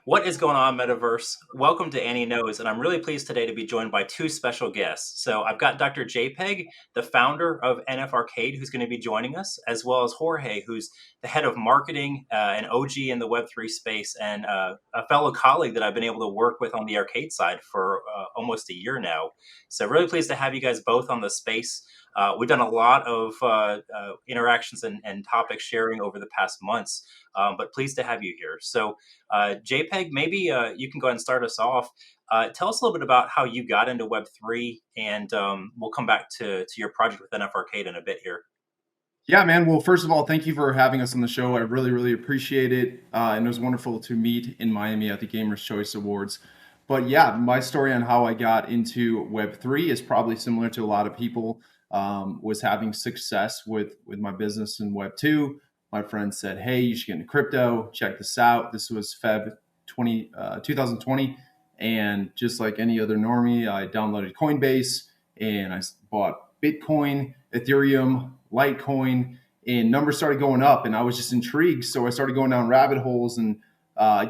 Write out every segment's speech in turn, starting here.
What is going on, Metaverse? Welcome to Annie Knows, and I'm really pleased today to be joined by two special guests. So I've got Dr. JPEG, the founder of NFArcade, who's going to be joining us, as well as Jorge, who's the head of marketing, an OG in the Web3 space, and a fellow colleague that I've been able to work with on the arcade side for almost a year now. So really pleased to have you guys both on the space. We've done a lot of interactions and topic sharing over the past months, but pleased to have you here. So JPEG, maybe you can go ahead and start us off. Tell us a little bit about how you got into Web3, and we'll come back to your project with NFArcade in a bit here. Yeah, man. Well, first of all, thank you for having us on the show. I really, really appreciate it. And it was wonderful to meet in Miami at the Gamers' Choice Awards. But yeah, my story on how I got into Web3 is probably similar to a lot of people. Was having success with my business in Web2. My friend said, hey, you should get into crypto. Check this out. This was Feb 2020. And just like any other normie, I downloaded Coinbase and I bought Bitcoin, Ethereum, Litecoin, and numbers started going up. And I was just intrigued. So I started going down rabbit holes and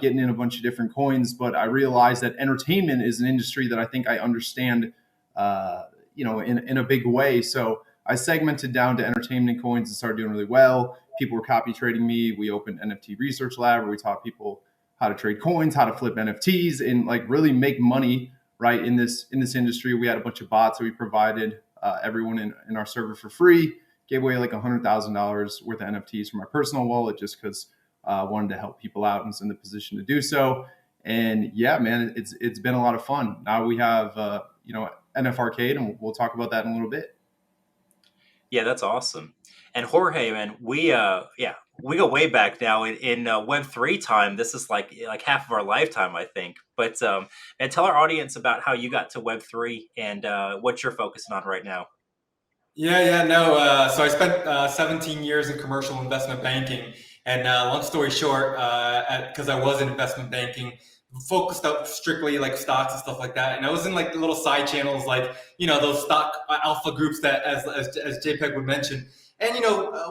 getting in a bunch of different coins. But I realized that entertainment is an industry that I think I understand in a big way. So I segmented down to entertainment coins and started doing really well. People were copy trading me. We opened NFT Research Lab where we taught people how to trade coins, how to flip NFTs, and like really make money right in this industry. We had a bunch of bots that we provided everyone in our server for free. Gave away like $100,000 worth of NFTs from my personal wallet just because I wanted to help people out and was in the position to do so. And yeah, man, it's been a lot of fun. Now we have NFArcade, and we'll talk about that in a little bit. Yeah, that's awesome. And Jorge, man, we go way back now in Web3 time. This is like half of our lifetime, I think. But and tell our audience about how you got to Web3 and what you're focusing on right now. No. So I spent 17 years in commercial investment banking, and long story short, because I was in investment banking, focused up strictly like stocks and stuff like that, and I was in like the little side channels, like those stock alpha groups that as JPEG would mention. And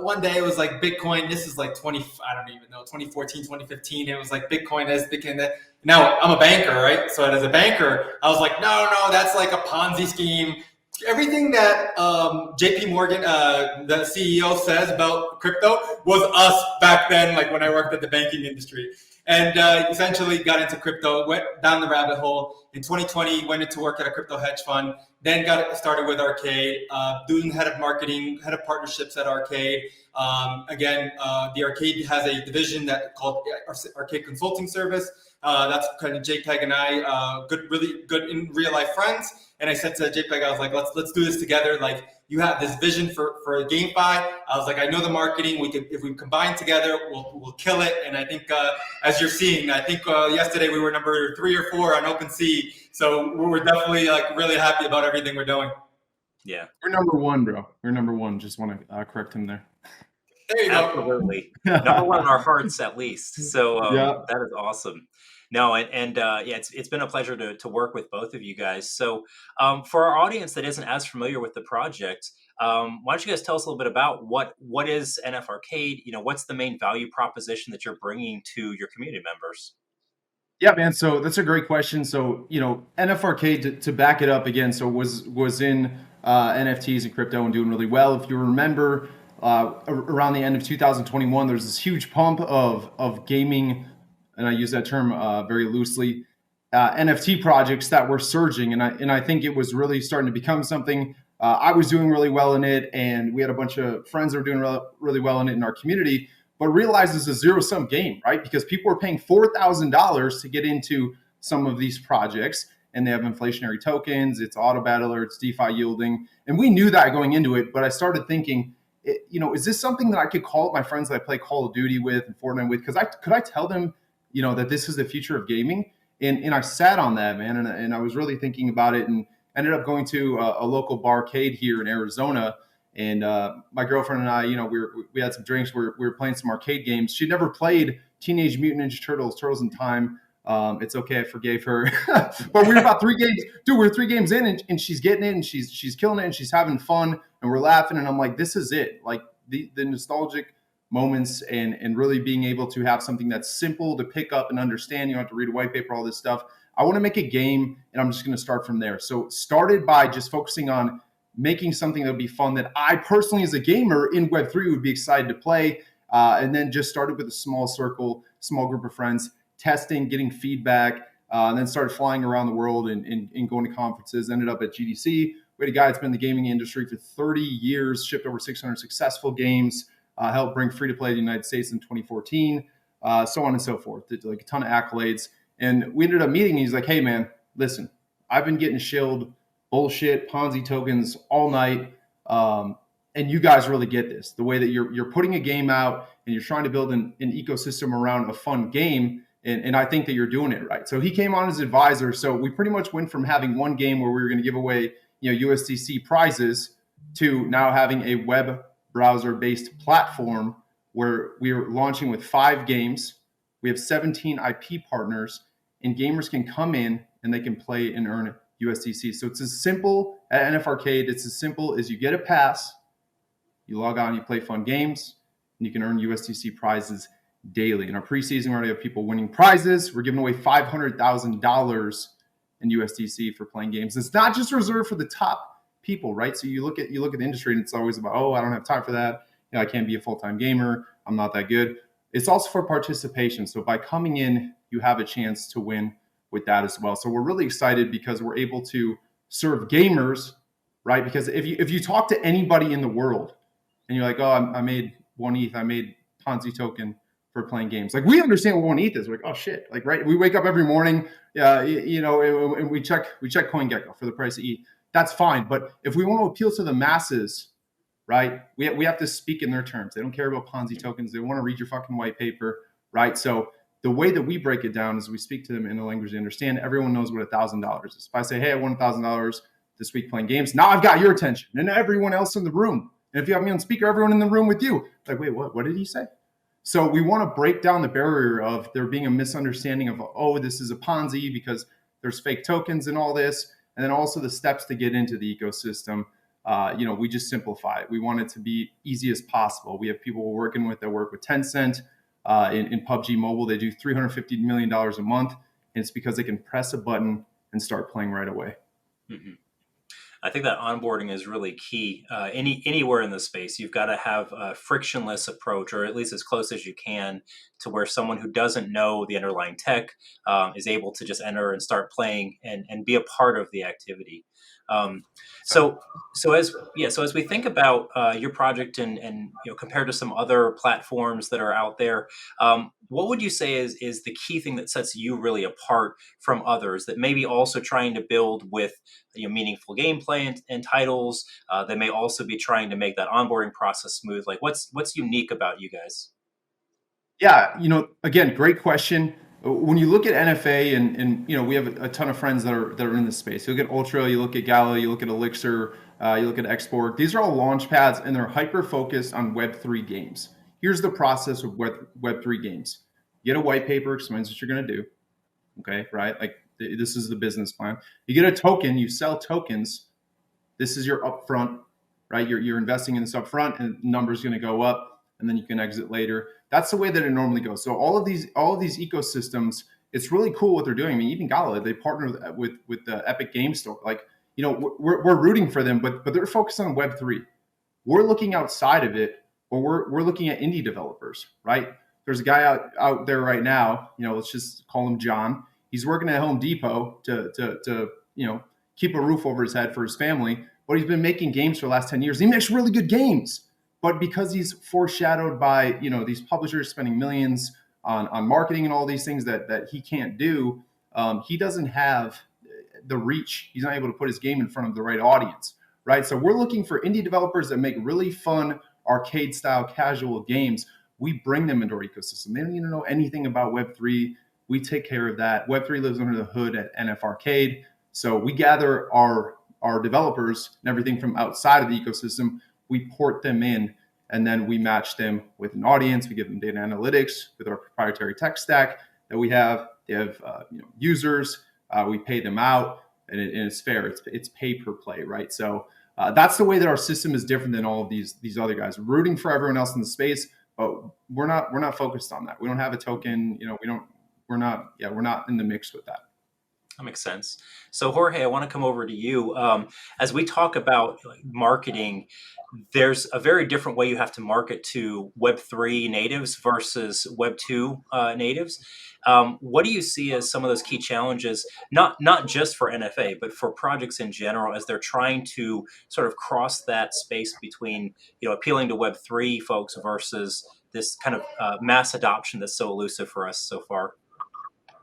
one day it was like Bitcoin. This is like 2014, 2015. It was like Bitcoin as Bitcoin. Now I'm a banker, right? So as a banker, I was like, no, that's like a Ponzi scheme. Everything that JP Morgan, the CEO, says about crypto was us back then, like when I worked at the banking industry. And essentially got into crypto, went down the rabbit hole. In 2020, went into work at a crypto hedge fund, then got started with Arcade, doing head of marketing, head of partnerships at Arcade. The Arcade has a division that called Arcade Consulting Service. That's kind of JPEG and I, really good in real life friends. And I said to JPEG, I was like, let's do this together. Like, you have this vision for GameFi. I was like, I know the marketing. If we combine together, we'll kill it. And I think as you're seeing, I think yesterday we were number 3 or 4 on OpenSea. So we're definitely like really happy about everything we're doing. Yeah, we're number 1, bro. We're number 1. Just want to correct him there. There you go. Absolutely. Number 1 in our hearts, at least. So That is awesome. No, it's been a pleasure to work with both of you guys. So for our audience that isn't as familiar with the project, why don't you guys tell us a little bit about what is NFArcade? What's the main value proposition that you're bringing to your community members? Yeah, man. So that's a great question. So NFArcade, to back it up again, so was in NFTs and crypto and doing really well. If you remember, around the end of 2021, there's this huge pump of gaming, and I use that term very loosely, NFT projects that were surging, and I think it was really starting to become something. I was doing really well in it, and we had a bunch of friends that were doing really well in it in our community, but realized it's a zero-sum game, right? Because people were paying $4,000 to get into some of these projects, and they have inflationary tokens, it's auto battler, it's DeFi yielding, and we knew that going into it, but I started thinking, is this something that I could call my friends that I play Call of Duty with and Fortnite with? Because could I tell them, that this is the future of gaming? And I sat on that, man, and I was really thinking about it, and ended up going to a local barcade here in Arizona. And my girlfriend and I, we had some drinks. We were playing some arcade games. She'd never played Teenage Mutant Ninja Turtles in Time. It's okay, I forgave her. But we were about 3 games. Dude, we're 3 games in, and she's getting it, and she's killing it, and she's having fun, and we're laughing. And I'm like, this is it. Like the nostalgic moments and really being able to have something that's simple to pick up and understand. You don't have to read a white paper, all this stuff. I want to make a game, and I'm just going to start from there. So started by just focusing on making something that would be fun that I personally, as a gamer in Web3, would be excited to play. And then just started with a small circle, small group of friends, testing, getting feedback, and then started flying around the world and going to conferences. Ended up at GDC. We had a guy that's been in the gaming industry for 30 years, shipped over 600 successful games, helped bring free-to-play to the United States in 2014, so on and so forth. Did like a ton of accolades. And we ended up meeting, and he's like, hey, man, listen, I've been getting shilled bullshit, Ponzi tokens all night. And you guys really get this. The way that you're putting a game out and you're trying to build an ecosystem around a fun game. And I think that you're doing it right. So he came on as advisor. So we pretty much went from having one game where we were going to give away, USDC prizes to now having a web browser-based platform where we are launching with 5 games. We have 17 IP partners, and gamers can come in and they can play and earn USDC. So it's as simple at NFArcade. It's as simple as you get a pass, you log on, you play fun games, and you can earn USDC prizes daily. In our preseason, we already have people winning prizes. We're giving away $500,000 in USDC for playing games. It's not just reserved for the top people, right? So you look at the industry, and it's always about, I don't have time for that. I can't be a full-time gamer. I'm not that good. It's also for participation. So by coming in, you have a chance to win with that as well. So we're really excited because we're able to serve gamers, right? Because if you talk to anybody in the world and you're like, I made 1 ETH, I made Ponzi token for playing games. Like, we understand what 1 ETH is. We're like, oh shit. Like, right. We wake up every morning, and we check CoinGecko for the price of ETH. That's fine. But if we want to appeal to the masses, right, we have to speak in their terms. They don't care about Ponzi tokens. They want to read your fucking white paper, right? So the way that we break it down is we speak to them in a language they understand. Everyone knows what $1,000 is. If I say, hey, I won $1,000 this week playing games, now I've got your attention and everyone else in the room. And if you have me on speaker, everyone in the room with you. Like, wait, what did he say? So we want to break down the barrier of there being a misunderstanding of, this is a Ponzi because there's fake tokens and all this. And then also the steps to get into the ecosystem. We just simplify it. We want it to be easy as possible. We have people we're working with that work with Tencent in PUBG Mobile. They do $350 million a month. And it's because they can press a button and start playing right away. Mm-hmm. I think that onboarding is really key. Anywhere in the space, you've got to have a frictionless approach, or at least as close as you can, to where someone who doesn't know the underlying tech is able to just enter and start playing and be a part of the activity. So as we think about your project and compared to some other platforms that are out there, what would you say is the key thing that sets you really apart from others that may be also trying to build with meaningful gameplay and titles that may also be trying to make that onboarding process smooth? Like, what's unique about you guys? Yeah, again, great question. When you look at NFA and we have a ton of friends that are in this space. You look at Ultra, you look at Gala, you look at Elixir, you look at Export. These are all launch pads, and they're hyper focused on Web3 games. Here's the process of Web3 games. You get a white paper, explains what you're going to do. Okay, right? Like, this is the business plan. You get a token, you sell tokens. This is your upfront, right? You're investing in this upfront, and the number's going to go up, and then you can exit later. That's the way that it normally goes. So all of these ecosystems, it's really cool what they're doing. I mean, even Gala, they partner with the Epic Game Store. Like, we're rooting for them, but they're focused on Web3. We're looking outside of it, or we're looking at indie developers, right? There's a guy out there right now, let's just call him John. He's working at Home Depot to keep a roof over his head for his family, but he's been making games for the last 10 years. He makes really good games. But because he's foreshadowed by these publishers spending millions on marketing and all these things that he can't do, he doesn't have the reach. He's not able to put his game in front of the right audience, right? So we're looking for indie developers that make really fun arcade-style casual games. We bring them into our ecosystem. They don't even know anything about Web3. We take care of that. Web3 lives under the hood at NFArcade. So we gather our developers and everything from outside of the ecosystem. We port them in, and then we match them with an audience. We give them data analytics with our proprietary tech stack that we have. They have users. We pay them out, and it's fair. It's pay per play, right? So that's the way that our system is different than all of these other guys. We're rooting for everyone else in the space, but we're not focused on that. We don't have a token. We're not in the mix with that. That makes sense. So, Jorge, I want to come over to you. As we talk about marketing, there's a very different way you have to market to Web3 natives versus Web2 natives. What do you see as some of those key challenges, not just for NFA, but for projects in general, as they're trying to sort of cross that space between appealing to Web3 folks versus this kind of mass adoption that's so elusive for us so far?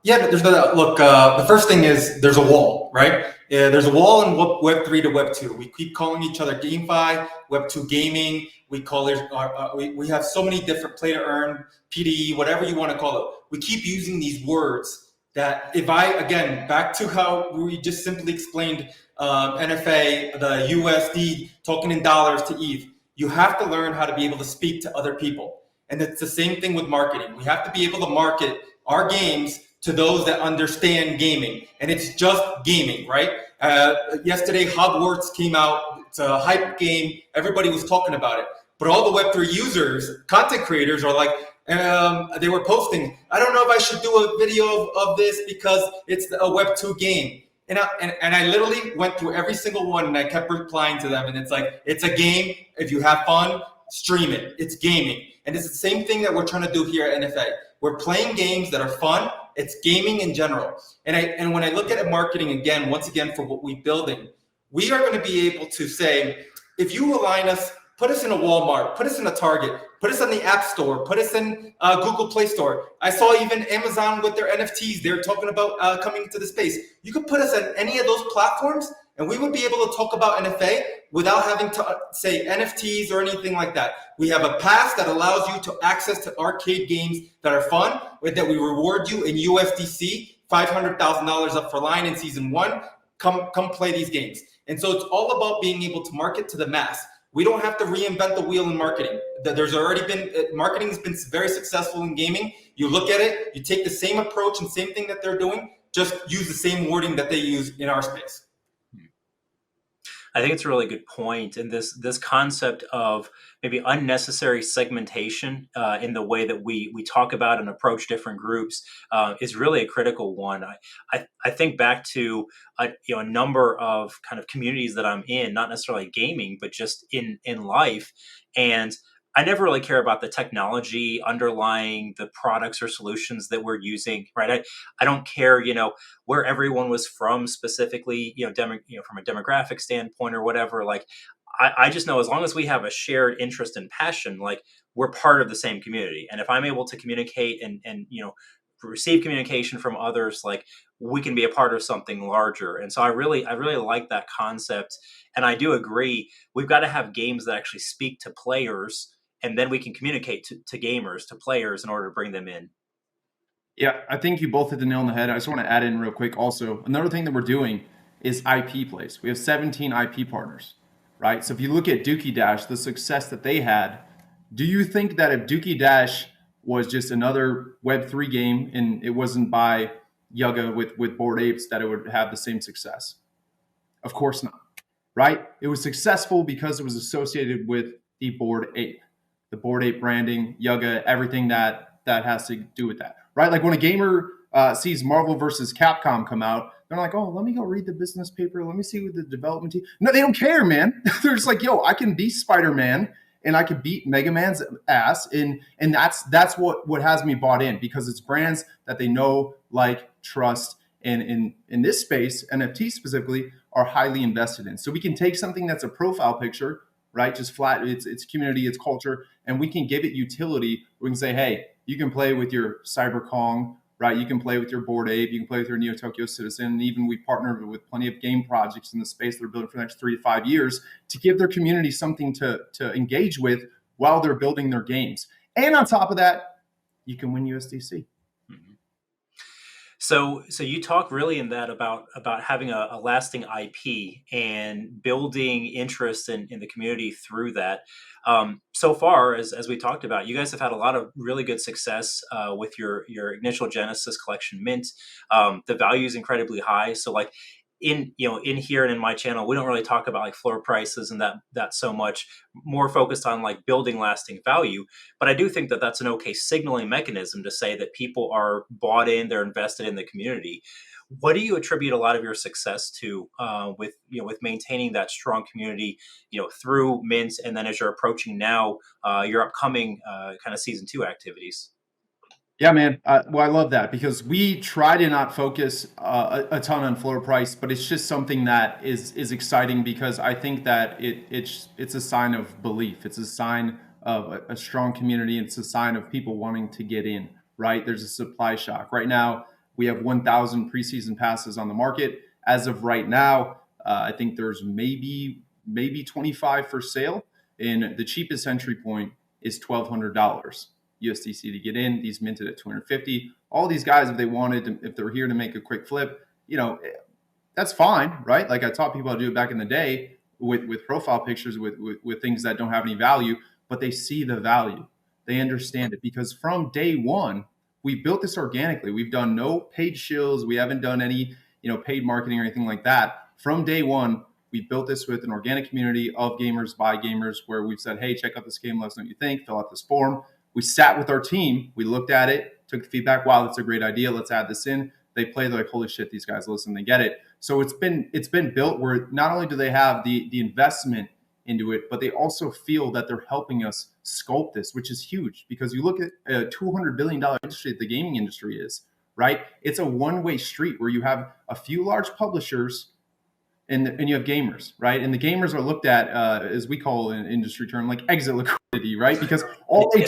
Yeah, but there's no look. The first thing is there's a wall, right? Yeah, there's a wall in Web 3 to Web 2. We keep calling each other GameFi, Web 2 gaming. We call it. We have so many different play to earn, PDE, whatever you want to call it. We keep using these words that if I again back to how we just simply explained NFA, the USD talking in dollars to ETH. You have to learn how to be able to speak to other people, and it's the same thing with marketing. We have to be able to market our games to those that understand gaming, and it's just gaming, right? Yesterday, Hogwarts came out. It's a hype game. Everybody was talking about it, but all the Web3 users, content creators, are like, they were posting, I don't know if I should do a video of this because it's a Web2 game. And I literally went through every single one, and I kept replying to them, and it's like, it's a game. If you have fun, stream it. It's gaming. And it's the same thing that we're trying to do here at NFA. We're playing games that are fun. It's gaming in general. And when I look at it marketing again, once again, for what we're building, we are going to be able to say, if you align us, put us in a Walmart, put us in a Target, put us on the App Store, put us in Google Play Store. I saw even Amazon with their NFTs. They're talking about coming into the space. You could put us on any of those platforms, and we would be able to talk about NFA without having to say NFTs or anything like that. We have a pass that allows you to access to arcade games that are fun, that we reward you in USDC, $500,000 up for line in season 1. Come play these games. And so it's all about being able to market to the mass. We don't have to reinvent the wheel in marketing. There's already been, marketing has been very successful in gaming. You look at it, you take the same approach and same thing that they're doing, just use the same wording that they use in our space. I think it's a really good point, and this concept of maybe unnecessary segmentation in the way that we talk about and approach different groups is really a critical one. I think back to a number of kind of communities that I'm in, not necessarily gaming, but just in life, and I never really care about the technology underlying the products or solutions that we're using, right? I don't care, where everyone was from specifically, from a demographic standpoint or whatever. Like, I just know as long as we have a shared interest and passion, like we're part of the same community. And if I'm able to communicate and receive communication from others, like we can be a part of something larger. And so I really like that concept. And I do agree, we've got to have games that actually speak to players, and then we can communicate to gamers, to players, in order to bring them in. Yeah, I think you both hit the nail on the head. I just want to add in real quick also, another thing that we're doing is IP plays. We have 17 IP partners, right? So if you look at Dookie Dash, the success that they had, do you think that if Dookie Dash was just another Web3 game and it wasn't by Yuga with Bored Apes, that it would have the same success? Of course not, right? It was successful because it was associated with the Bored Ape, the Bored Ape branding, Yuga, everything that has to do with that, right? Like when a gamer sees Marvel versus Capcom come out, they're like, oh, let me go read the business paper. Let me see what the development team. No, they don't care, man. They're just like, yo, I can be Spider-Man and I could beat Mega Man's ass, and that's what has me bought in, because it's brands that they know, like, trust, and in this space, NFT specifically, are highly invested in. So we can take something that's a profile picture, right? Just flat, it's community, it's culture, and we can give it utility. We can say, hey, you can play with your Cyber Kong, right? You can play with your Bored Ape, you can play with your Neo Tokyo Citizen, and even we partner with plenty of game projects in the space that are building for the next 3 to 5 years to give their community something to engage with while they're building their games. And on top of that, you can win USDC. So you talk really in that about having a lasting IP and building interest in the community through that. So far, as we talked about, you guys have had a lot of really good success with your initial Genesis collection mint. The value is incredibly high. So like, in here and in my channel, we don't really talk about like floor prices and that so much, more focused on like building lasting value. But I do think that that's an okay signaling mechanism to say that people are bought in, they're invested in the community. What do you attribute a lot of your success to, with maintaining that strong community, through Mint, and then as you're approaching now your upcoming kind of season 2 activities? Yeah, man. Well, I love that because we try to not focus a ton on floor price, but it's just something that is exciting because I think that it's a sign of belief. It's a sign of a strong community. It's a sign of people wanting to get in. Right? There's a supply shock right now. We have 1,000 preseason passes on the market as of right now. I think there's maybe 25 for sale, and the cheapest entry point is $1,200. USDC to get in. These minted at 250. All these guys, if they wanted to, if they're here to make a quick flip, that's fine, right? Like I taught people how to do it back in the day with profile pictures, with things that don't have any value, but they see the value. They understand it because from day one, we built this organically. We've done no paid shills. We haven't done any, paid marketing or anything like that. From day one, we built this with an organic community of gamers by gamers where we've said, hey, check out this game. Let us know what you think. Fill out this form. We sat with our team. We looked at it, took the feedback. Wow, that's a great idea. Let's add this in. They play. They're like, holy shit, these guys listen. They get it. So it's been built where not only do they have the investment into it, but they also feel that they're helping us sculpt this, which is huge because you look at a $200 billion industry that the gaming industry is, right? It's a one-way street where you have a few large publishers and you have gamers, right? And the gamers are looked at, as we call an industry term, like exit liquidity, right? Because all they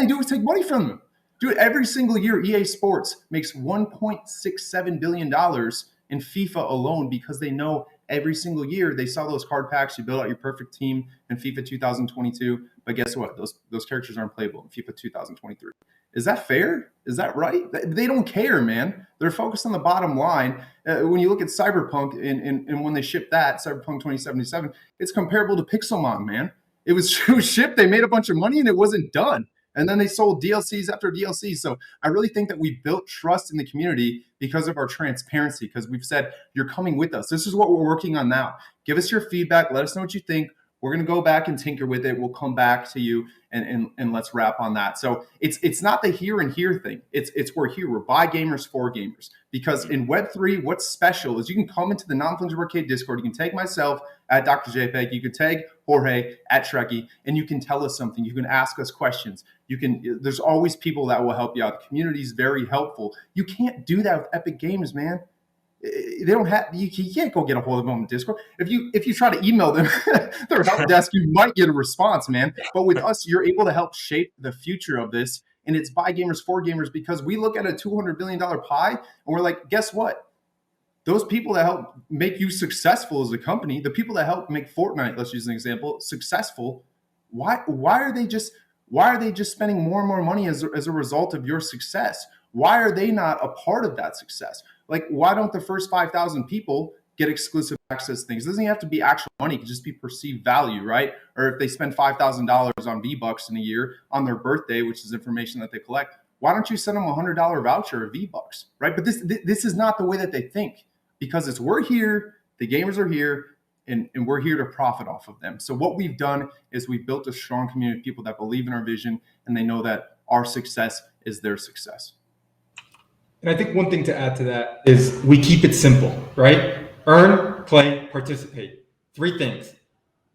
do is take money from them. Dude, every single year, EA Sports makes $1.67 billion in FIFA alone because they know every single year they sell those card packs. You build out your perfect team in FIFA 2022, but guess what? Those characters aren't playable in FIFA 2023. Is that fair? Is that right? They don't care, man. They're focused on the bottom line. When you look at Cyberpunk and when they shipped that, Cyberpunk 2077, it's comparable to Pixelmon, man. It was shipped, they made a bunch of money, and it wasn't done. And then they sold DLCs after DLCs. So I really think that we built trust in the community because of our transparency, because we've said, you're coming with us. This is what we're working on now. Give us your feedback. Let us know what you think. We're going to go back and tinker with it. We'll come back to you and let's wrap on that. So it's not the here and here thing. It's we're here. We're by gamers for gamers. Because in Web3, what's special is you can come into the Non-Fungible Arcade Discord. You can tag myself at Dr. JPEG. You can tag Jorge at Shrekky, and you can tell us something. You can ask us questions. There's always people that will help you out. The community is very helpful. You can't do that with Epic Games, man. They don't have. You can't go get a hold of them on Discord. If you try to email them, their help desk, you might get a response, man. But with us, you're able to help shape the future of this, and it's by gamers for gamers because we look at a $200 billion pie and we're like, guess what? Those people that help make you successful as a company, the people that help make Fortnite, let's use an example, successful. Why are they just spending more and more money as a result of your success? Why are they not a part of that success? Like, why don't the first 5,000 people get exclusive access to things? It doesn't have to be actual money. It can just be perceived value, right? Or if they spend $5,000 on V-Bucks in a year on their birthday, which is information that they collect, why don't you send them a $100 voucher of V-Bucks, right? But this is not the way that they think because we're here, the gamers are here, and we're here to profit off of them. So what we've done is we've built a strong community of people that believe in our vision and they know that our success is their success. And I think one thing to add to that is we keep it simple, right? Earn, play, participate. 3 things.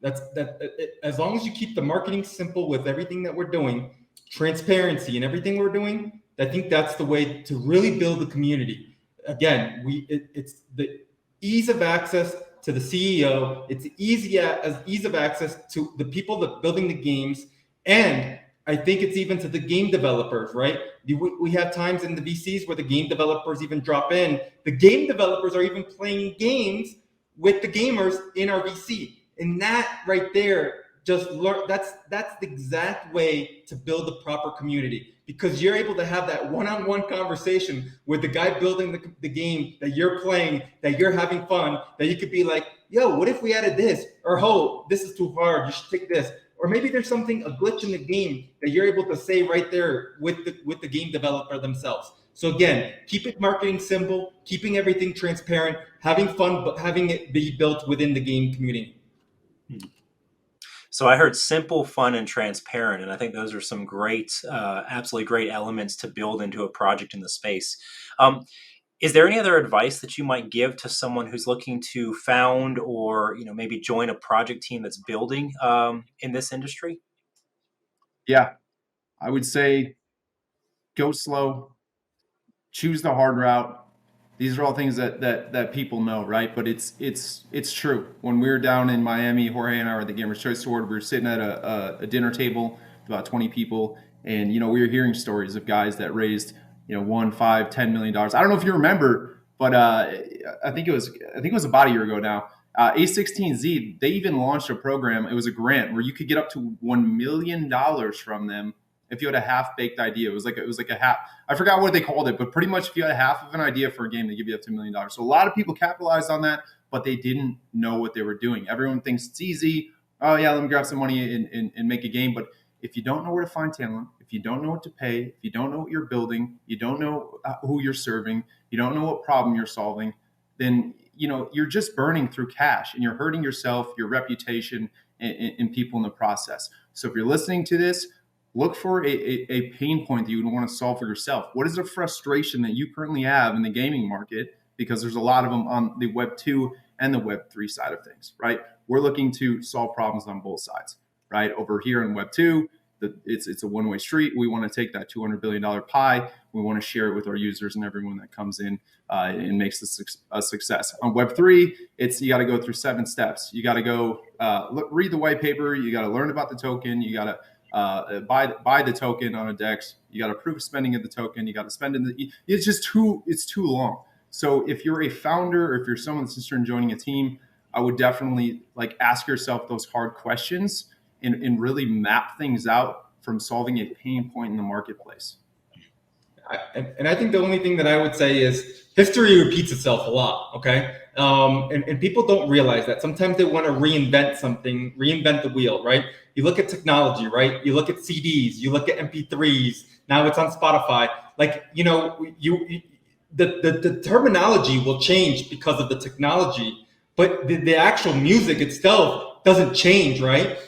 As long as you keep the marketing simple with everything that we're doing, transparency in everything we're doing, I think that's the way to really build the community. Again, it's the ease of access to the CEO. It's ease of access to the people that building the games, and I think it's even to the game developers, right? We have times in the VCs where the game developers even drop in. The game developers are even playing games with the gamers in our VC. And that right there, just learn, that's the exact way to build the proper community, because you're able to have that one-on-one conversation with the guy building the game that you're playing, that you're having fun, that you could be like, yo, what if we added this? Or, oh, this is too hard, you should take this. Or maybe there's a glitch in the game that you're able to say right there with the game developer themselves. So again, keep it marketing simple, keeping everything transparent, having fun, but having it be built within the game community. So I heard simple, fun, and transparent, and I think those are some great, absolutely great elements to build into a project in the space. Um, is there any other advice that you might give to someone who's looking to found or maybe join a project team that's building in this industry? Yeah, I would say go slow, choose the hard route. These are all things that people know, right? But it's true. When we were down in Miami, Jorge and I were at the Gamers Choice Award. We were sitting at a dinner table with about 20 people, and we were hearing stories of guys that raised $1, $5, $10 million. I don't know if you remember, but I think it was about a year ago now. A16Z, they even launched a program. It was a grant where you could get up to $1 million from them if you had a half-baked idea. It was like a half. I forgot what they called it, but pretty much if you had a half of an idea for a game, they give you up to $1 million. So a lot of people capitalized on that, but they didn't know what they were doing. Everyone thinks it's easy. Oh yeah, let me grab some money and make a game. But if you don't know where to find talent, if you don't know what to pay, if you don't know what you're building, you don't know who you're serving, you don't know what problem you're solving, then you're just burning through cash and you're hurting yourself, your reputation, and people in the process. So if you're listening to this, look for a pain point that you would want to solve for yourself. What is a frustration that you currently have in the gaming market? Because there's a lot of them on the Web 2 and the Web 3 side of things, right? We're looking to solve problems on both sides, right? Over here in Web 2, it's a one-way street. We want to take that $200 billion pie. We want to share it with our users and everyone that comes in and makes this a success. On Web 3, you got to go through 7 steps. You got to go read the white paper. You got to learn about the token. You got to buy the token on a DEX. You got to prove spending of the token. You got to spend it's too long. So if you're a founder or if you're someone that's interested in joining a team, I would definitely ask yourself those hard questions and really map things out from solving a pain point in the marketplace. And I think the only thing that I would say is history repeats itself a lot. Okay. And people don't realize that sometimes they want to reinvent something, reinvent the wheel, right? You look at technology, right? You look at CDs, you look at MP3s. Now it's on Spotify. The terminology will change because of the technology, but the actual music itself doesn't change, right?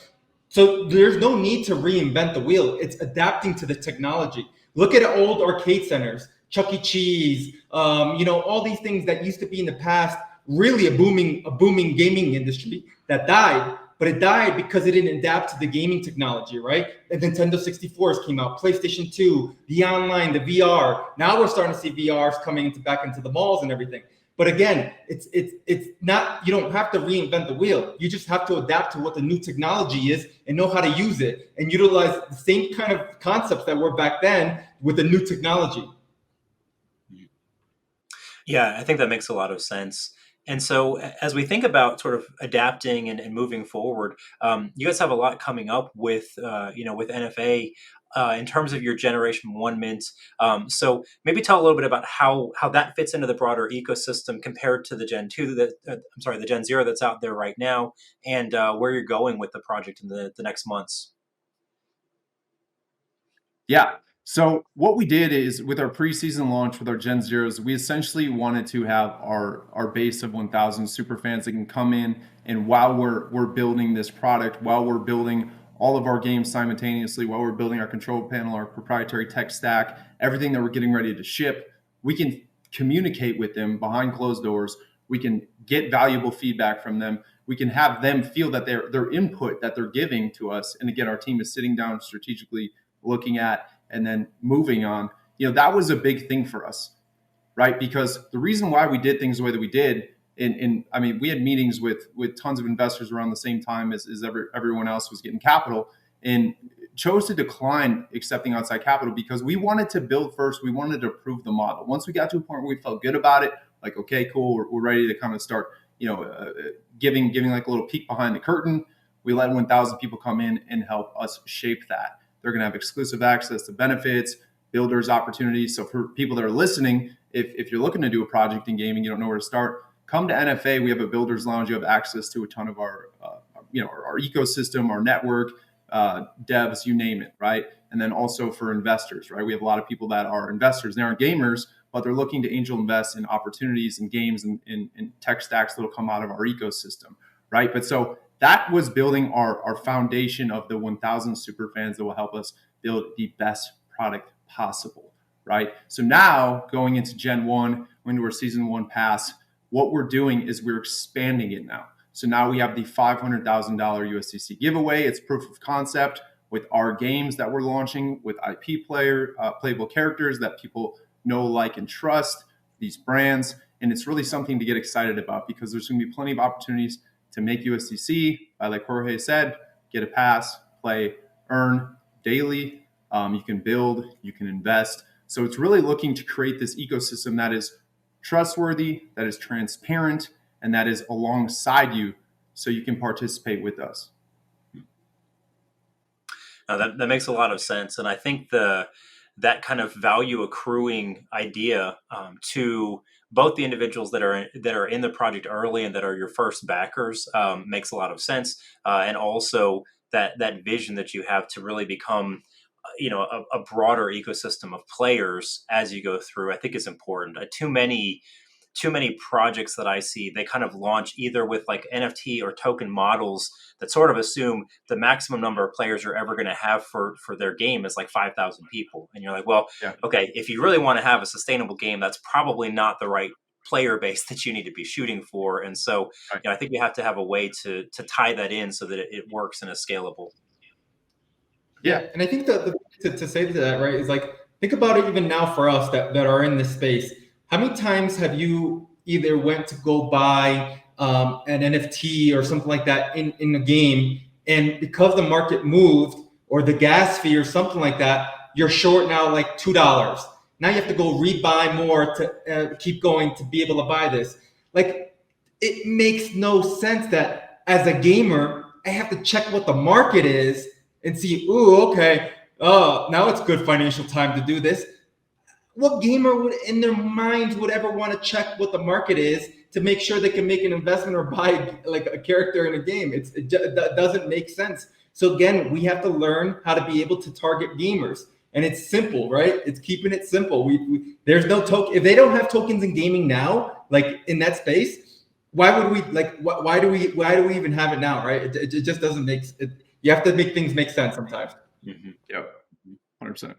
So there's no need to reinvent the wheel. It's adapting to the technology. Look at old arcade centers, Chuck E. Cheese, all these things that used to be in the past, really a booming gaming industry that died, but it died because it didn't adapt to the gaming technology, right? The Nintendo 64s came out, PlayStation 2, the online, the VR. Now we're starting to see VRs coming back into the malls and everything. But again, it's not, you don't have to reinvent the wheel. You just have to adapt to what the new technology is and know how to use it and utilize the same kind of concepts that were back then with the new technology. Yeah, I think that makes a lot of sense. And so, as we think about sort of adapting and moving forward, you guys have a lot coming up with, with NFA in terms of your Generation One Mint. So, maybe tell a little bit about how that fits into the broader ecosystem compared to the Gen Two the Gen Zero that's out there right now, and where you're going with the project in the next months. Yeah. So what we did is with our preseason launch with our Gen Zeros, we essentially wanted to have our base of 1,000 super fans that can come in, and while we're building this product, while we're building all of our games simultaneously, while we're building our control panel, our proprietary tech stack, everything that we're getting ready to ship, we can communicate with them behind closed doors. We can get valuable feedback from them. We can have them feel that their input that they're giving to us, and again, our team is sitting down strategically looking at and then moving on. That was a big thing for us, right? Because the reason why we did things the way that we did, I mean, we had meetings with tons of investors around the same time as everyone else was getting capital, and chose to decline accepting outside capital because we wanted to build first. We wanted to prove the model. Once we got to a point where we felt good about it, okay, cool, we're ready to kind of start, giving like a little peek behind the curtain. We let 1,000 people come in and help us shape that. They're going to have exclusive access to benefits, builders opportunities. So for people that are listening, if you're looking to do a project in gaming, you don't know where to start, come to NFA. We have a builders lounge. You have access to a ton of our ecosystem, our network, devs, you name it, right? and then also for investors, right? We have a lot of people that are investors. They aren't gamers, but they're looking to angel invest in opportunities and games and tech stacks that'll come out of our ecosystem, right? But so that was building our foundation of the 1,000 super fans that will help us build the best product possible, right? So now going into Gen 1, into our Season 1 pass, what we're doing is we're expanding it now. So now we have the $500,000 USDC giveaway. It's proof of concept with our games that we're launching with IP playable characters that people know, like, and trust, these brands. And it's really something to get excited about because there's going to be plenty of opportunities to make USDC. Like Jorge said, get a pass, play, earn daily. You can build, you can invest. So it's really looking to create this ecosystem that is trustworthy, that is transparent, and that is alongside you so you can participate with us. That makes a lot of sense. And I think that kind of value accruing idea to both the individuals that are in the project early and that are your first backers makes a lot of sense. And also that vision that you have to really become a broader ecosystem of players as you go through, I think is important. Too many projects that I see, they kind of launch either with like NFT or token models that sort of assume the maximum number of players you're ever going to have for their game is like 5,000 people. And you're like, well, Yeah. okay, if you really want to have a sustainable game, that's probably not the right player base that you need to be shooting for. And so Right. I think you have to have a way to tie that in so that it works and is scalable. Yeah, and I think to say to that, right, is like, think about it even now for us that are in this space. How many times have you either went to go buy an NFT or something like that in a game, and because the market moved or the gas fee or something like that, you're short now like $2. Now you have to go rebuy more to keep going to be able to buy this. Like, it makes no sense that as a gamer, I have to check what the market is and see, ooh, okay, now it's good financial time to do this. What gamer would, in their minds, would ever want to check what the market is to make sure they can make an investment or buy like a character in a game? That doesn't make sense. So again, we have to learn how to be able to target gamers, and it's simple, right? It's keeping it simple. There's no token. If they don't have tokens in gaming now, like in that space, why would we like? Why do we even have it now, right? It just doesn't make it. You have to make things make sense sometimes. Mm-hmm. Yep, 100%.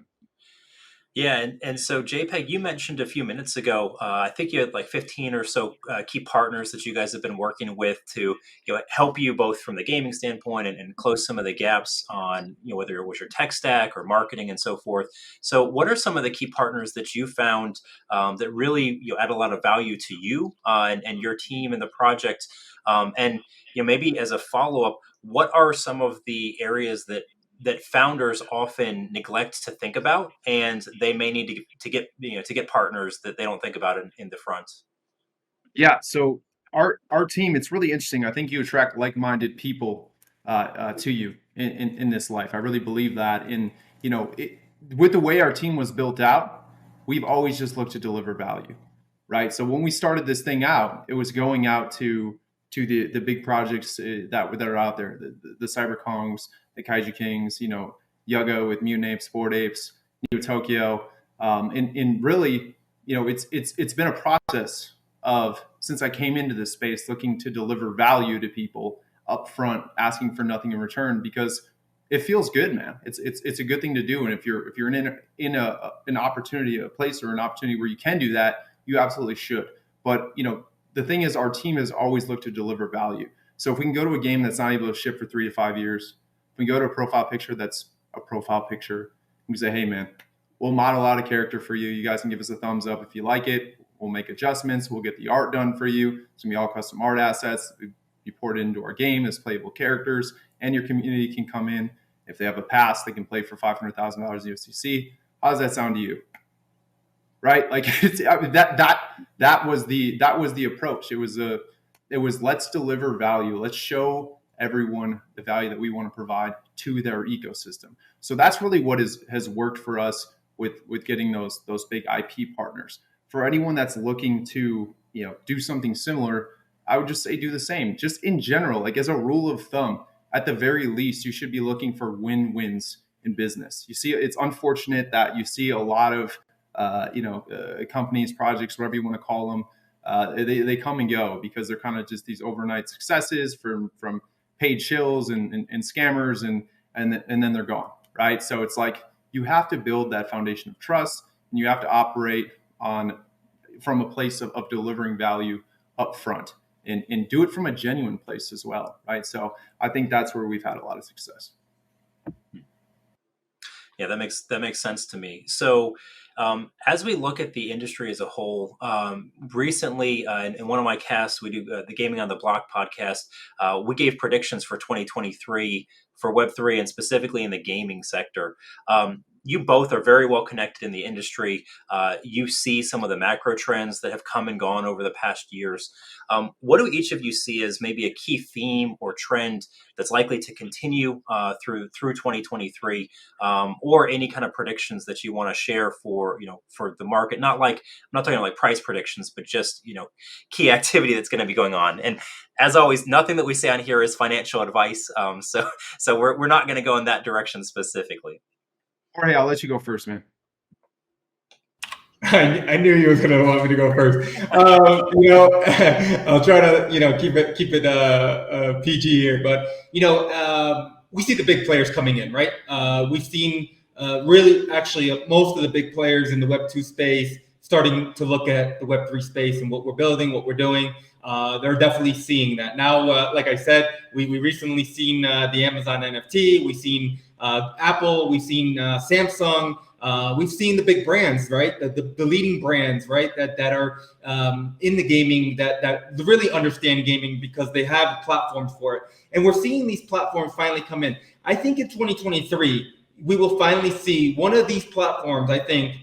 Yeah, and so JPEG, you mentioned a few minutes ago, I think you had like 15 or so key partners that you guys have been working with to help you both from the gaming standpoint and close some of the gaps on whether it was your tech stack or marketing and so forth. So what are some of the key partners that you found that really add a lot of value to you and your team and the project? And maybe as a follow-up, what are some of the areas that founders often neglect to think about, and they may need to get partners that they don't think about in the front? Yeah. So our team, it's really interesting. I think you attract like-minded people to you in this life. I really believe that. And with the way our team was built out, we've always just looked to deliver value, right? So when we started this thing out, it was going out to the big projects that are out there, the Cyberkongs, the Kaiju Kings, Yugo with Mutant Apes, Bored Apes, Neo Tokyo, and really, it's been a process of, since I came into this space, looking to deliver value to people up front, asking for nothing in return, because it feels good, man. It's a good thing to do, and if you're in an opportunity, a place or an opportunity where you can do that, you absolutely should. But the thing is, our team has always looked to deliver value. So if we can go to a game that's not able to ship for 3 to 5 years, if we go to a profile picture that's a profile picture, we say, hey, man, we'll model out a character for you. You guys can give us a thumbs up if you like it. We'll make adjustments. We'll get the art done for you. It's going to be all custom art assets. You port it into our game as playable characters, and your community can come in. If they have a pass, they can play for $500,000 USDC. How does that sound to you? Right? Like that was the approach. It was let's deliver value. Let's show everyone the value that we want to provide to their ecosystem. So that's really what has worked for us with getting those big IP partners. For anyone that's looking to do something similar, I would just say do the same. Just in general, like as a rule of thumb, at the very least, you should be looking for win-wins in business. You see, it's unfortunate that you see a lot of companies, projects, whatever you want to call them, they come and go because they're kind of just these overnight successes from paid shills and scammers, and then they're gone, right? So it's like you have to build that foundation of trust, and you have to operate from a place of delivering value up front, and do it from a genuine place as well, right? So I think that's where we've had a lot of success. Yeah, that makes sense to me. So, as we look at the industry as a whole, recently in one of my casts, we do the Gaming on the Block podcast. We gave predictions for 2023 for Web3 and specifically in the gaming sector. You both are very well connected in the industry. You see some of the macro trends that have come and gone over the past years. What do each of you see as maybe a key theme or trend that's likely to continue through 2023, or any kind of predictions that you want to share for the market? I'm not talking like price predictions, but just key activity that's going to be going on. And as always, nothing that we say on here is financial advice. So we're not going to go in that direction specifically. Jorge, I'll let you go first, man. I knew you was gonna want me to go first. I'll try to keep it PG here, but we see the big players coming in, right? We've seen really actually most of the big players in the Web2 space starting to look at the Web3 space and what we're building, what we're doing. They're definitely seeing that now. Like I said, we recently seen the Amazon NFT. We've seen Apple. We've seen Samsung. We've seen the big brands, right? The leading brands, right? That are in the gaming that really understand gaming because they have platforms for it. And we're seeing these platforms finally come in. I think in 2023, we will finally see one of these platforms, I think,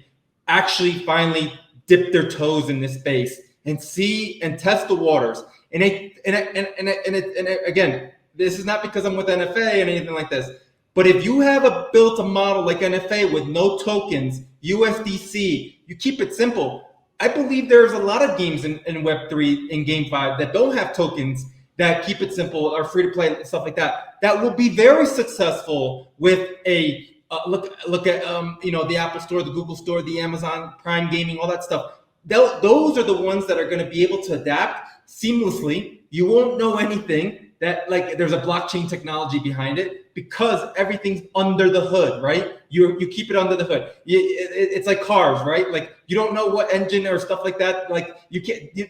actually finally dip their toes in this space and see and test the waters. And again, this is not because I'm with NFA and anything like this. But if you have built a model like NFA with no tokens, USDC, you keep it simple. I believe there's a lot of games in Web3 in GameFi that don't have tokens, that keep it simple, are free to play, stuff like that. That will be very successful with a look at the Apple Store, the Google Store, the Amazon Prime Gaming, all that stuff. Those are the ones that are going to be able to adapt seamlessly. You won't know anything that there's a blockchain technology behind it because everything's under the hood, right? You keep it under the hood. It's like cars, right? Like you don't know what engine or stuff like that. Like you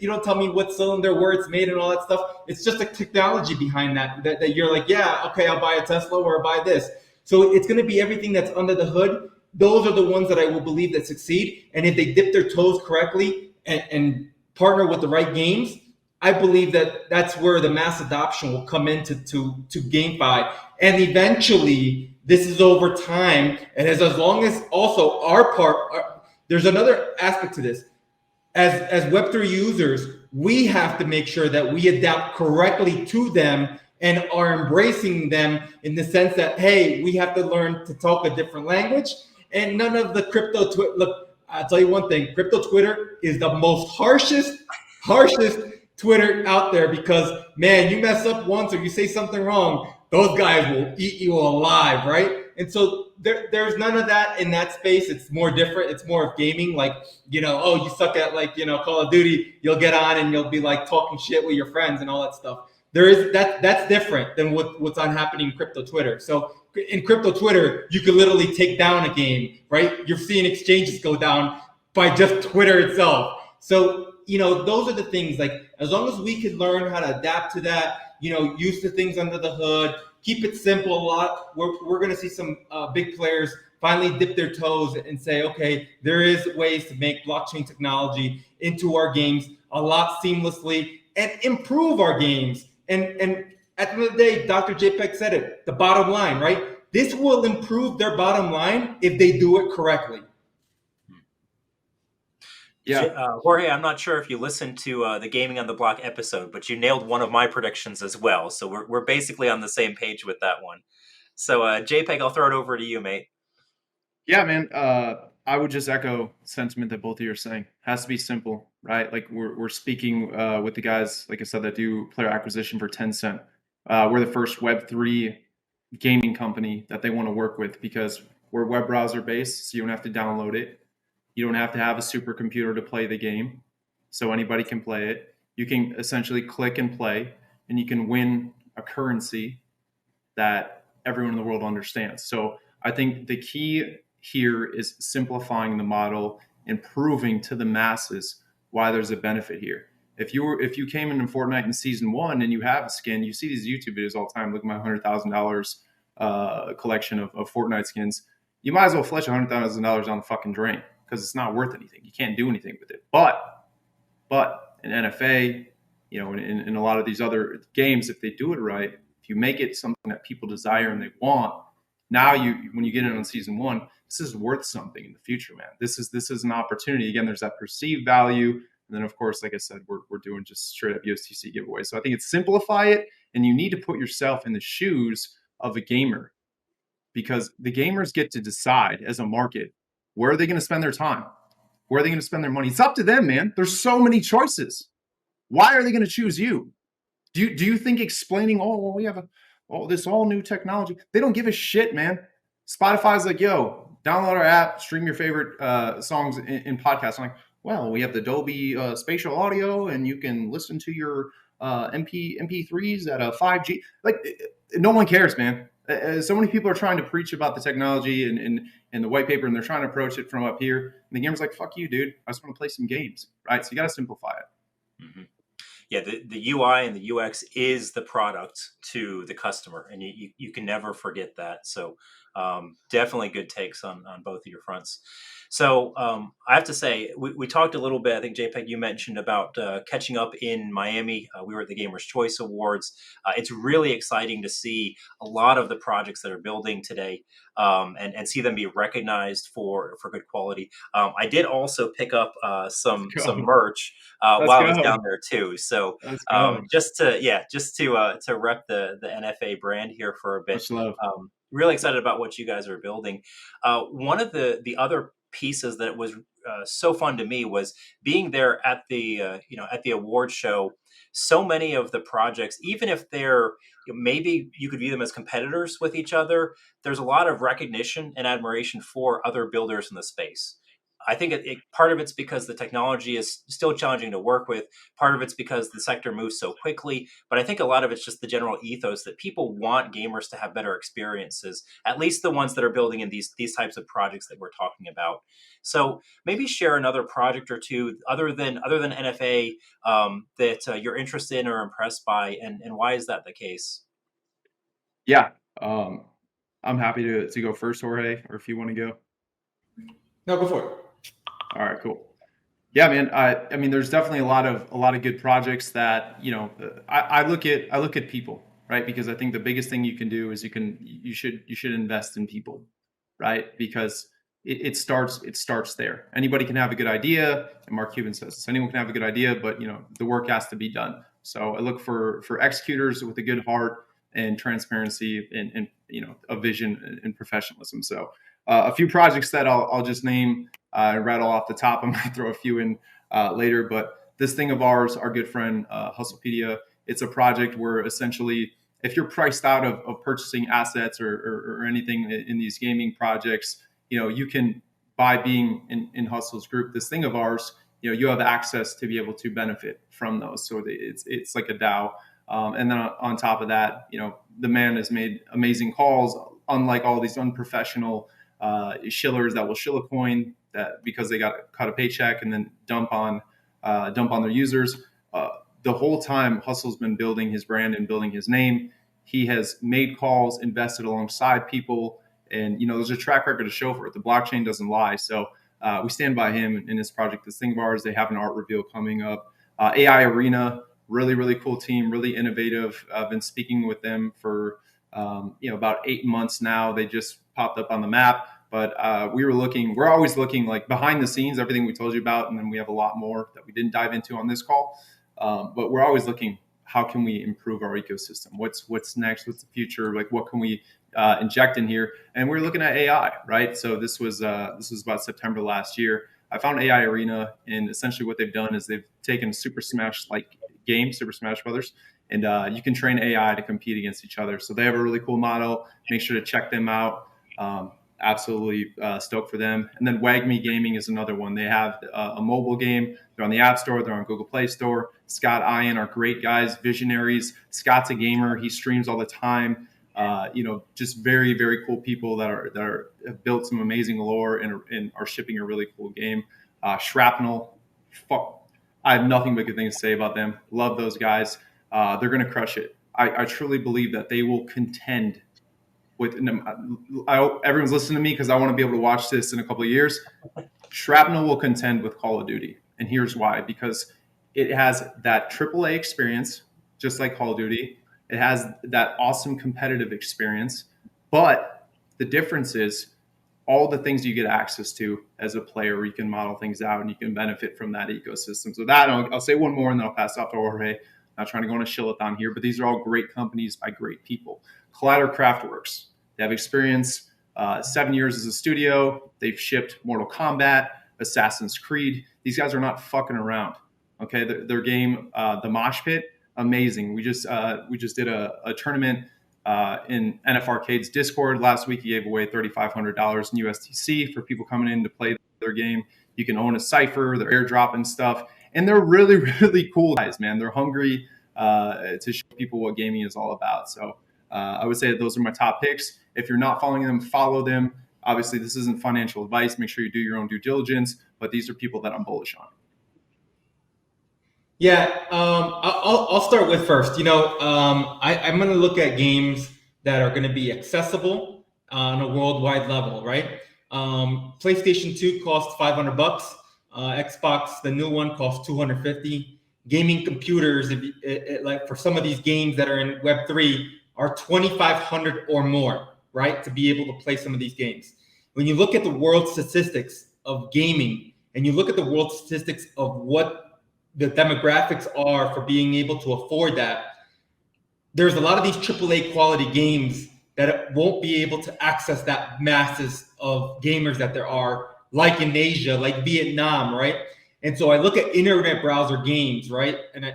don't tell me what cylinder, where it's made and all that stuff. It's just a technology behind that you're like, yeah, okay, I'll buy a Tesla or I'll buy this. So it's going to be everything that's under the hood. Those are the ones that I will believe that succeed. And if they dip their toes correctly and partner with the right games, I believe that that's where the mass adoption will come into to GameFi. And eventually, this is over time. And as long as also there's another aspect to this. As Web3 users, we have to make sure that we adapt correctly to them and are embracing them in the sense that, hey, we have to learn to talk a different language. And none of the crypto look, I'll tell you one thing, crypto Twitter is the most harshest Twitter out there because, man, you mess up once or you say something wrong, those guys will eat you alive, right? And so there's none of that in that space. It's more different. It's more of gaming, like, you suck at Call of Duty, you'll get on and you'll be like talking shit with your friends and all that stuff. That's different than what's happening in crypto Twitter. So in crypto Twitter, you could literally take down a game, right? You're seeing exchanges go down by just Twitter itself. So, those are the things, like, as long as we can learn how to adapt to that, use the things under the hood, keep it simple a lot, we're going to see some big players finally dip their toes and say, okay, there is ways to make blockchain technology into our games a lot seamlessly and improve our games. And at the end of the day, Dr. JPEG said it, the bottom line, right? This will improve their bottom line if they do it correctly. Yeah, Jorge, I'm not sure if you listened to the Gaming on the Block episode, but you nailed one of my predictions as well. So we're basically on the same page with that one. So JPEG, I'll throw it over to you, mate. Yeah, man. I would just echo sentiment that both of you are saying. It has to be simple, right? Like we're speaking with the guys, like I said, that do player acquisition for Tencent. We're the first Web3 gaming company that they want to work with because We're web browser based, so you don't have to download it. You don't have to have a supercomputer to play the game, so anybody can play it. You can essentially click and play, and you can win a currency that everyone in the world understands. So I think the key here is simplifying the model and proving to the masses why there's a benefit here. If you came into Fortnite in season 1 and you have a skin, you see these YouTube videos all the time. Look at my $100,000 collection of Fortnite skins. You might as well flush $100,000 down the fucking drain because it's not worth anything. You can't do anything with it. But in NFA, in a lot of these other games, if they do it right, if you make it something that people desire and they want, now when you get in on season 1, this is worth something in the future, man. This is an opportunity. Again, there's that perceived value. And then, of course, like I said, we're doing just straight up USTC giveaways. So I think it's simplify it, and you need to put yourself in the shoes of a gamer, because the gamers get to decide as a market, where are they going to spend their time? Where are they going to spend their money? It's up to them, man. There's so many choices. Why are they going to choose you? Do you think explaining, we have this all new technology? They don't give a shit, man. Spotify's like, yo, download our app, stream your favorite songs in podcasts. I'm like, well, we have the Dolby spatial audio, and you can listen to your MP3s at a 5G. Like, no one cares, man. So many people are trying to preach about the technology and the white paper, and they're trying to approach it from up here. And the gamer's like, fuck you, dude. I just want to play some games, right? So you got to simplify it. Mm-hmm. Yeah, the UI and the UX is the product to the customer, and you can never forget that. So definitely good takes on both of your fronts. So I have to say, we talked a little bit, I think, JPEG, you mentioned about catching up in Miami. We were at the Gamers' Choice Awards. It's really exciting to see a lot of the projects that are building today and see them be recognized for good quality. I did also pick up some merch while I was down there too. So just to rep the NFA brand here for a bit. Much love. Really excited about what you guys are building. One of the other pieces that was so fun to me was being there at the at the award show. So many of the projects, even if they're maybe you could view them as competitors with each other, there's a lot of recognition and admiration for other builders in the space. I think part of it's because the technology is still challenging to work with. Part of it's because the sector moves so quickly. But I think a lot of it's just the general ethos that people want gamers to have better experiences, at least the ones that are building in these types of projects that we're talking about. So maybe share another project or two other than NFA that you're interested in or impressed by, and why is that the case? Yeah, I'm happy to go first, Jorge, or if you want to go. No, go for it. All right, cool. Yeah, man. I mean, there's definitely a lot of good projects that I look at people, right? Because I think the biggest thing you can do is you should invest in people, right? Because it starts there. Anybody can have a good idea, and Mark Cuban says this. Anyone can have a good idea, but the work has to be done. So I look for executors with a good heart and transparency and a vision and professionalism. So a few projects that I'll just name. Rattle off the top. I might throw a few in later, but this thing of ours, our good friend Hustlepedia, it's a project where essentially, if you're priced out of purchasing assets or anything in these gaming projects, you can, by being in Hustle's group, this thing of ours, you have access to be able to benefit from those. So it's like a DAO. And then on top of that, the man has made amazing calls, unlike all these unprofessional shillers that will shill a coin that because they got cut a paycheck and then dump on their users. The whole time Hustle's been building his brand and building his name. He has made calls, invested alongside people, and there's a track record to show for it. The blockchain doesn't lie. So we stand by him in this project. This thing of ours, they have an art reveal coming up. AI Arena, really, really cool team, really innovative. I've been speaking with them for about 8 months now. They just popped up on the map. But we're always looking like behind the scenes, everything we told you about. And then we have a lot more that we didn't dive into on this call. But we're always looking, how can we improve our ecosystem? What's next? What's the future? Like, what can we inject in here? And we're looking at AI, right? So this was about September last year. I found AI Arena, and essentially what they've done is they've taken Super Smash like game, Super Smash Brothers, and you can train AI to compete against each other. So they have a really cool model. Make sure to check them out. absolutely stoked for them. And then WagMe Gaming is another one. They have a mobile game. They're on the App Store. They're on Google Play Store. Scott, Ian are great guys, visionaries. Scott's a gamer. He streams all the time. Just very, very cool people that have built some amazing lore and are shipping a really cool game. Shrapnel, I have nothing but good things to say about them. Love those guys. They're going to crush it. I truly believe that they will contend with. I hope everyone's listening to me because I want to be able to watch this in a couple of years. Shrapnel will contend with Call of Duty, and here's why: because it has that AAA experience, just like Call of Duty. It has that awesome competitive experience, but the difference is all the things you get access to as a player, where you can model things out and you can benefit from that ecosystem. So that I'll say one more and then I'll pass it off to Jorge. Not trying to go on a shillathon here, but these are all great companies by great people. Collider Craftworks, they have experience, 7 years as a studio. They've shipped Mortal Kombat, Assassin's Creed. These guys are not fucking around. Okay, their game, The Mosh Pit, amazing. We just did a tournament in NFArcade's Discord last week. He gave away $3,500 in USDC for people coming in to play their game. You can own a cipher, they're airdropping stuff, and they're really, really cool guys, man. They're hungry to show people what gaming is all about. So I would say that those are my top picks. If you're not following them, follow them. Obviously, this isn't financial advice. Make sure you do your own due diligence, but these are people that I'm bullish on. Yeah, I'll start with first. I'm going to look at games that are going to be accessible on a worldwide level, right? PlayStation 2 costs $500. Xbox, the new one, costs $250. Gaming computers, like for some of these games that are in Web3, are $2,500 or more, right, to be able to play some of these games. When you look at the world statistics of gaming, and you look at the world statistics of what the demographics are for being able to afford that, there's a lot of these AAA quality games that won't be able to access that masses of gamers that there are, like in Asia, like Vietnam, right? And so I look at internet browser games, right? And I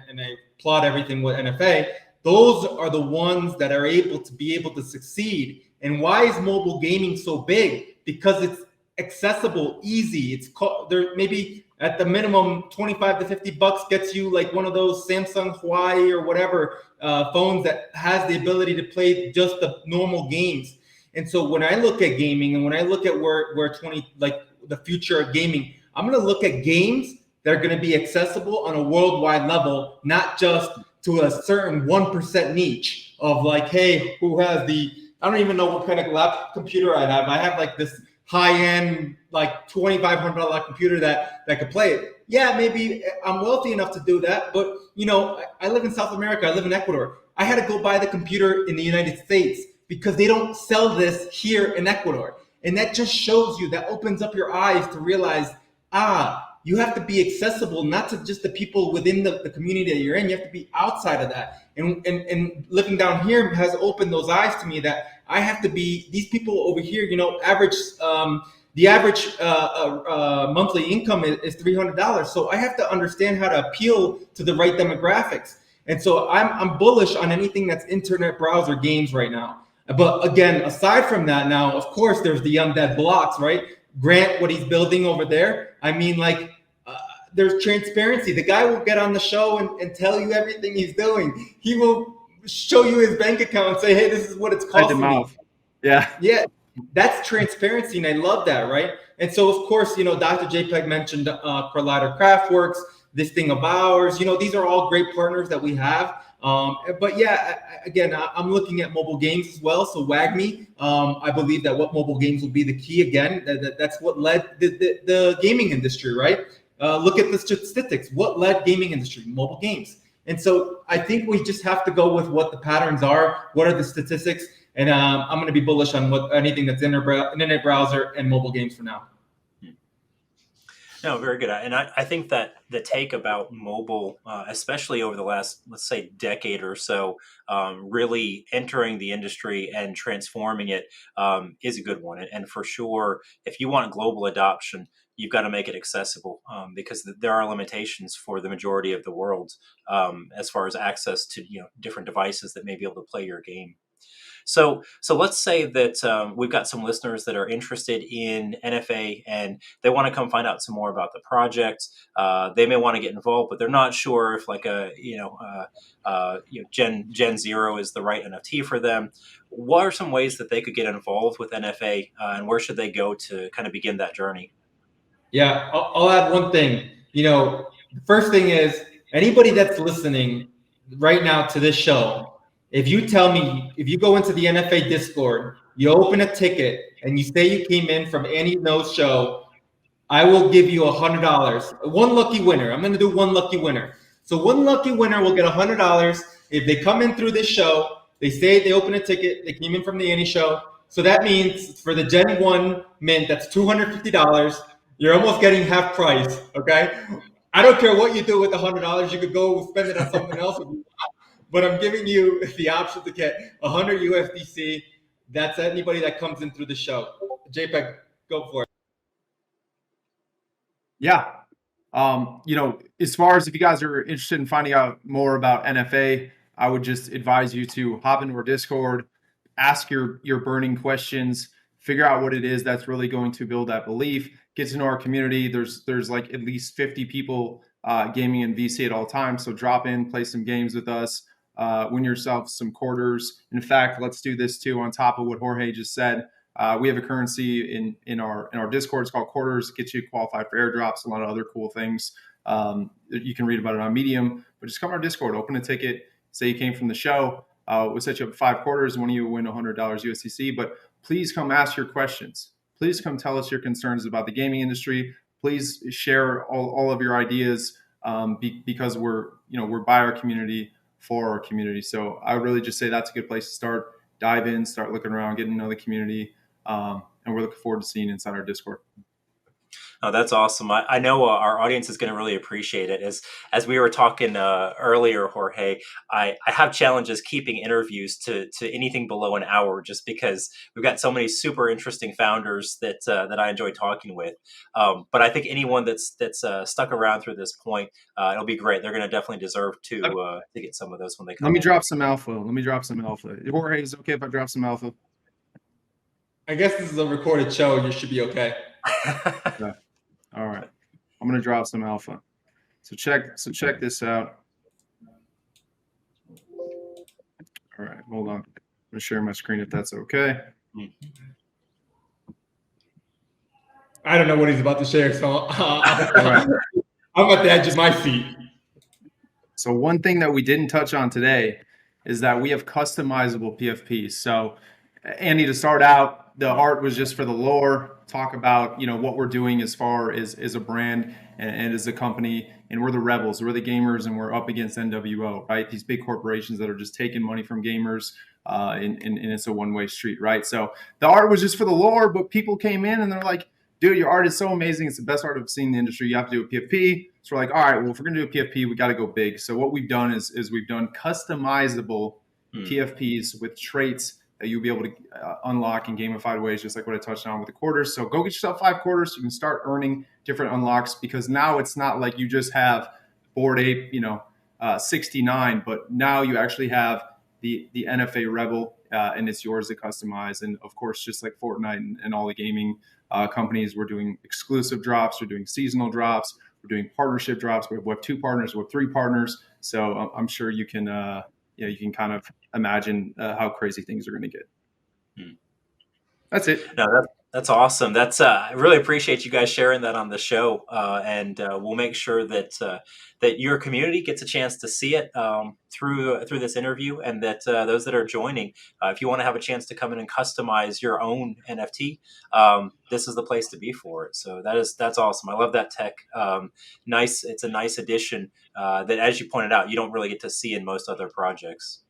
plot everything with NFA. Those are the ones that are able to succeed. And why is mobile gaming so big? Because it's accessible, easy. There maybe at the minimum, 25 to 50 bucks gets you like one of those Samsung, Huawei, or whatever phones that has the ability to play just the normal games. And so when I look at gaming, and when I look at where the future of gaming, I'm going to look at games that are going to be accessible on a worldwide level, not just to a certain 1% niche of like, hey, who has I don't even know what kind of laptop computer I have. I have like this high-end, like $2,500 computer that could play it. Yeah, maybe I'm wealthy enough to do that, but I live in South America. I live in Ecuador. I had to go buy the computer in the United States because they don't sell this here in Ecuador. And that just shows you, that opens up your eyes to realize, you have to be accessible, not to just the people within the community that you're in. You have to be outside of that. And living down here has opened those eyes to me that I have to be, these people over here, the average monthly income is $300. So I have to understand how to appeal to the right demographics. And so I'm bullish on anything that's internet browser games right now. But again, aside from that, now, of course, there's the Undead Blocks, right? Grant, what he's building over there. I mean, there's transparency. The guy will get on the show and tell you everything he's doing. He will show you his bank account and say, hey, this is what it's costing me. Yeah, that's transparency, and I love that, right? And so, of course, Dr. JPEG mentioned Collider Craftworks, this thing of ours. These are all great partners that we have. But yeah, again, I'm looking at mobile games as well. So WagMe, I believe that what mobile games will be the key again. That's what led the gaming industry, right? Look at the statistics. What led gaming industry? Mobile games. And so I think we just have to go with what the patterns are. What are the statistics? And I'm going to be bullish on anything that's internet browser and mobile games for now. No, very good. And I think that the take about mobile, especially over the last, let's say, decade or so, really entering the industry and transforming it is a good one. And for sure, if you want global adoption, you've got to make it accessible because there are limitations for the majority of the world as far as access to different devices that may be able to play your game. So let's say that we've got some listeners that are interested in NFA and they want to come find out some more about the project. They may want to get involved, but they're not sure if like Gen Zero is the right NFT for them. What are some ways that they could get involved with NFA, and where should they go to kind of begin that journey? Yeah, I'll add one thing. The first thing is anybody that's listening right now to this show, if you tell me, if you go into the NFA Discord, you open a ticket and you say you came in from Annie Knows show, I will give you $100. One lucky winner. I'm going to do one lucky winner. So one lucky winner will get $100 if they come in through this show. They say they open a ticket. They came in from the Annie show. So that means for the Gen 1 mint, that's $250. You're almost getting half price. Okay. I don't care what you do with the $100. You could go spend it on something else. But I'm giving you the option to get 100 USDC. That's anybody that comes in through the show. JPEG, go for it. Yeah. As far as if you guys are interested in finding out more about NFA, I would just advise you to hop into our Discord, ask your burning questions, figure out what it is that's really going to build that belief, get to know our community. There's like at least 50 people gaming in VC at all times. So drop in, play some games with us, win yourself some quarters. In fact, let's do this too on top of what Jorge just said. We have a currency in our Discord. It's called Quarters. Gets you qualified for airdrops, a lot of other cool things. You can read about it on Medium, but just come to our Discord, open a ticket, say you came from the show. We'll set you up 5 quarters. One of you will win $100 USDC. But please come ask your questions. Please come tell us your concerns about the gaming industry. Please share all of your ideas because we're by our community, for our community. So I would really just say that's a good place to start. Dive in, start looking around, getting to know the community. And we're looking forward to seeing you inside our Discord. Oh, that's awesome. I know our audience is going to really appreciate it. As we were talking earlier, Jorge, I have challenges keeping interviews to anything below an hour, just because we've got so many super interesting founders that I enjoy talking with. But I think anyone that's stuck around through this point, it'll be great. They're going to definitely deserve to get some of those when they come. Let me drop some alpha. Jorge, is it okay if I drop some alpha? I guess this is a recorded show. You should be okay. Yeah. All right, I'm gonna drop some alpha. So check this out. All right, hold on. I'm gonna share my screen if that's okay. I don't know what he's about to share, so I'm at the edge of my seat. So one thing that we didn't touch on today is that we have customizable PFPs. So Andy, to start out, the art was just for the lore. Talk about what we're doing as far as a brand and as a company, and we're the rebels, we're the gamers, and we're up against NWO, right? These big corporations that are just taking money from gamers, and it's a one-way street, right? So the art was just for the lore, but people came in and they're like, dude, your art is so amazing. It's the best art I've seen in the industry. You have to do a PFP. So we're like, all right, well, if we're gonna do a PFP, we got to go big. So what we've done is we've done customizable PFPs with traits that you'll be able to unlock in gamified ways, just like what I touched on with the quarters. So go get yourself 5 quarters. So you can start earning different unlocks, because now it's not like you just have Bored Ape, 69, but now you actually have the NFA Rebel, and it's yours to customize. And of course, just like Fortnite and all the gaming companies, we're doing exclusive drops, we're doing seasonal drops, we're doing partnership drops. We have 2 partners, we have 3 partners. So I'm sure you can you can kind of imagine how crazy things are going to get. That's it. No, that's awesome. I really appreciate you guys sharing that on the show, and we'll make sure that your community gets a chance to see it through this interview, and that those that are joining, if you want to have a chance to come in and customize your own NFT, this is the place to be for it. So that's awesome. I love that tech. Nice. It's a nice addition that, as you pointed out, you don't really get to see in most other projects.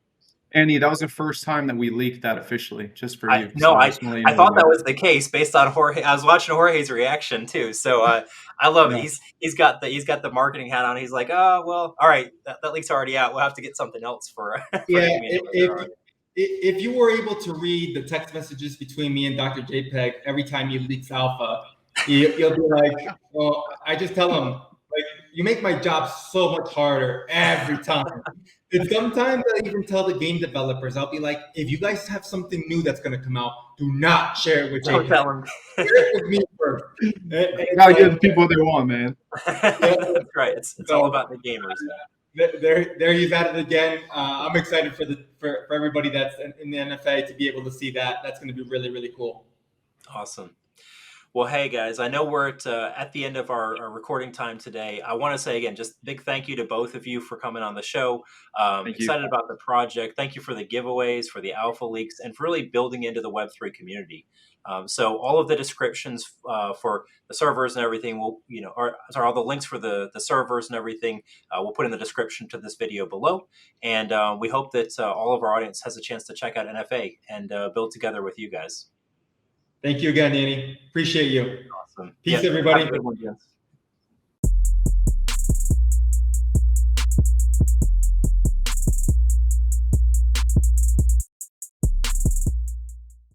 Andy, that was the first time that we leaked that officially, just for you. I thought that was the case based on Jorge. I was watching Jorge's reaction too, so I love it. He's got the marketing hat on. He's like, oh well, all right, that leak's already out. We'll have to get something else for if you were able to read the text messages between me and Dr. JPEG every time he leaks alpha, you'll be like, well, I just tell him, like, you make my job so much harder every time. And sometimes I even tell the game developers, I'll be like, if you guys have something new that's going to come out, do not share it with Don't JPEG. tell them. Share it with me first. You gotta give the people what they want, man. That's right. It's all about the gamers. There you've had it again. I'm excited for everybody that's in the NFA to be able to see that. That's going to be really, really cool. Awesome. Well, hey guys, I know we're at the end of our recording time today. I want to say again, just big thank you to both of you for coming on the show. Excited about the project. Thank you for the giveaways, for the alpha leaks, and for really building into the Web3 community. So all of the descriptions for the servers and everything will, all the links for the servers and everything we'll put in the description to this video below. And we hope that all of our audience has a chance to check out NFA and build together with you guys. Thank you again, Annie. Appreciate you. Awesome. Peace, everybody. Have a good one, Jens.